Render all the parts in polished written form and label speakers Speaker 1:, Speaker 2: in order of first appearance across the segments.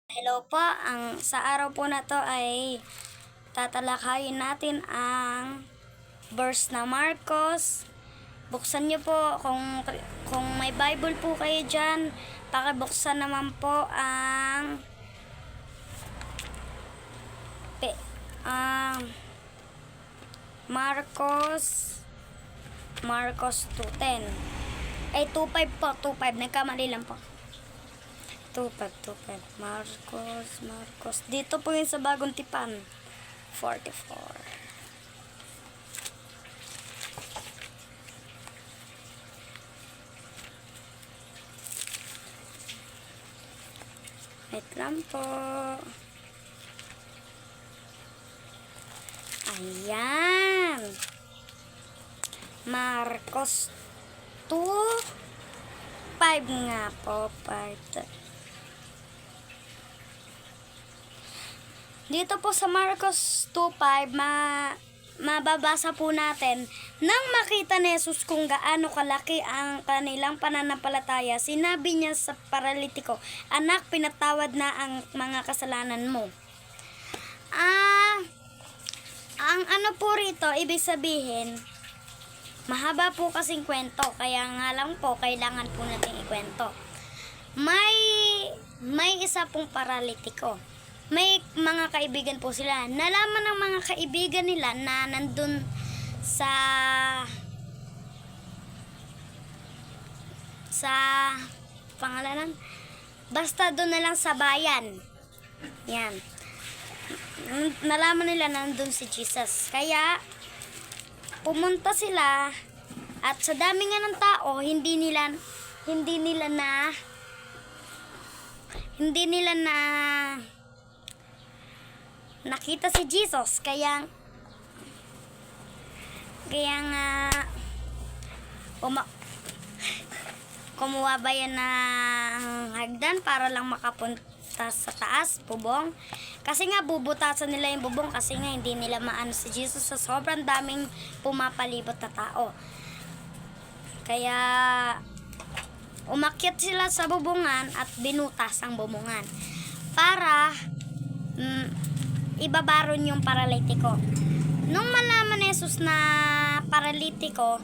Speaker 1: Hello po, sa araw po na to ay tatalakayin natin ang verse na Marcos. Buksan niyo po kung may Bible po kayo diyan, pakibuksan naman po ang Marcos 2:10. Ay 2:5 po, 2:5, nagkamali lang po. 2:5. Marcos. Dito po yun sa Bagong Tipan. 44. Wait lang po. Ayan. Marcos 2:5 nga po. Dito po sa Marcos 2:5, mababasa po natin, nang makita ni Jesus kung gaano kalaki ang kanilang pananampalataya, sinabi niya sa paralitiko, "Anak, pinatawad na ang mga kasalanan mo." Ang ano po rito, ibig sabihin, mahaba po kasing kwento, kaya nga lang po, kailangan po natin ikwento. May isa pong paralitiko. May mga kaibigan po sila. Nalaman ng mga kaibigan nila na nandun sa pangalanan, basta doon na lang sa bayan. Yan. Nalaman nila na nandun si Jesus. Kaya pumunta sila, at sa dami nga ng tao, hindi nila na nakita si Jesus, kaya nga kumuha ba yan ng hagdan para lang makapunta sa taas, bubong. Kasi nga bubutasan nila yung bubong, kasi nga hindi nila maano si Jesus sa sobrang daming pumapalibot na tao. Kaya umakyat sila sa bubungan at binutas ang bubungan para ibabaron yung paralitiko. Nung malaman ni Jesus na paralitiko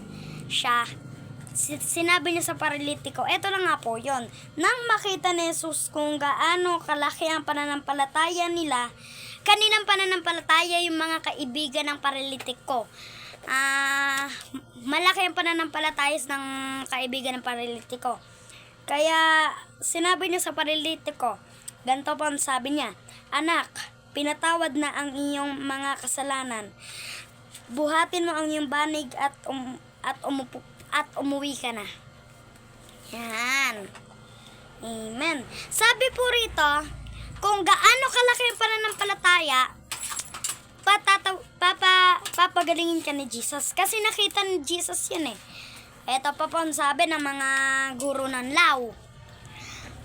Speaker 1: siya, sinabi niya sa paralitiko, eto lang nga po yon. Nang makita ni Jesus kung gaano kalaki ang pananampalataya nila, kanilang pananampalataya, yung mga kaibigan ng paralitiko, malaki ang pananampalataya ng kaibigan ng paralitiko. Kaya sinabi niya sa paralitiko, ganito po ang sabi niya, "Anak, pinatawad na ang iyong mga kasalanan. Buhatin mo ang iyong banig at umuwi ka na." Yan. Amen. Sabi po rito, kung gaano kalaki ang pananampalataya, papagalingin ka ni Jesus. Kasi nakita ni Jesus yan eh. Ito pa po ang sabi ng mga guro ng law.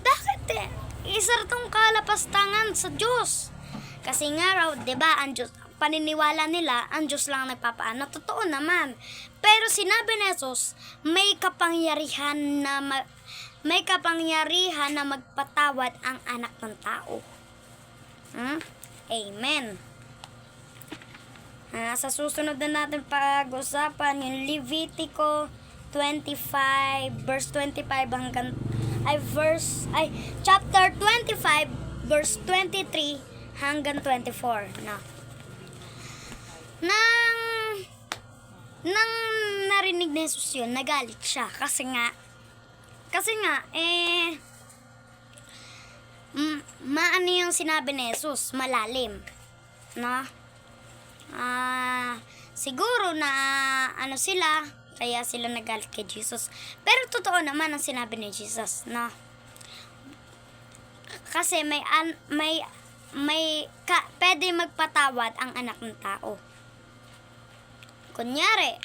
Speaker 1: Bakit isa tong kalapastangan sa Diyos? Kasi nga raw, 'di ba, ang Diyos, paniniwala nila, ang Diyos lang nagpapaano. Totoo naman. Pero sinabi ni Jesus, may kapangyarihan na magpatawad ang anak ng tao. Amen. Sa susunod na natin pag-usapan yung Levitico 25 verse 25 chapter 25 verse 23 hanggang 24 na. Nang narinig ni Jesus yun, nagalit siya kasi nga maano yung sinabi ni Jesus, malalim, no? Siguro na ano sila, kaya sila nagalit kay Jesus. Pero totoo naman ang sinabi ni Jesus, no? Kasi pwede magpatawad ang anak ng tao. Kunyari,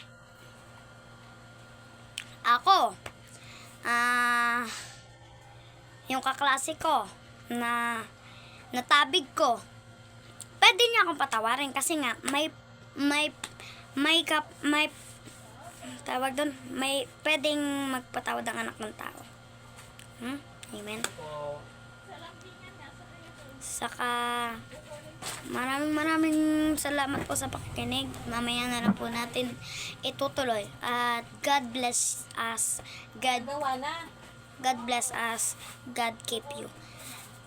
Speaker 1: ako, yung kaklase ko na natabig ko, pwede niya akong patawarin kasi nga may pwedeng magpatawad ang anak ng tao. Amen. Saka maraming salamat po sa pakikinig. Mamaya na lang po natin itutuloy. At God bless us. God bless us. God keep you.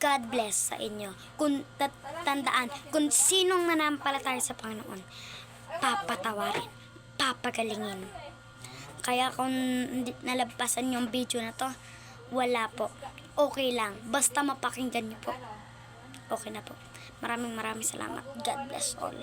Speaker 1: God bless sa inyo. Kung tandaan, kung sinong nanampalataya sa Panginoon, papatawarin, papagalingin. Kaya kung nalagpasan yung video na to, wala po. Okay lang. Basta mapakinggan niyo po. Okay na po. Maraming salamat. God bless all.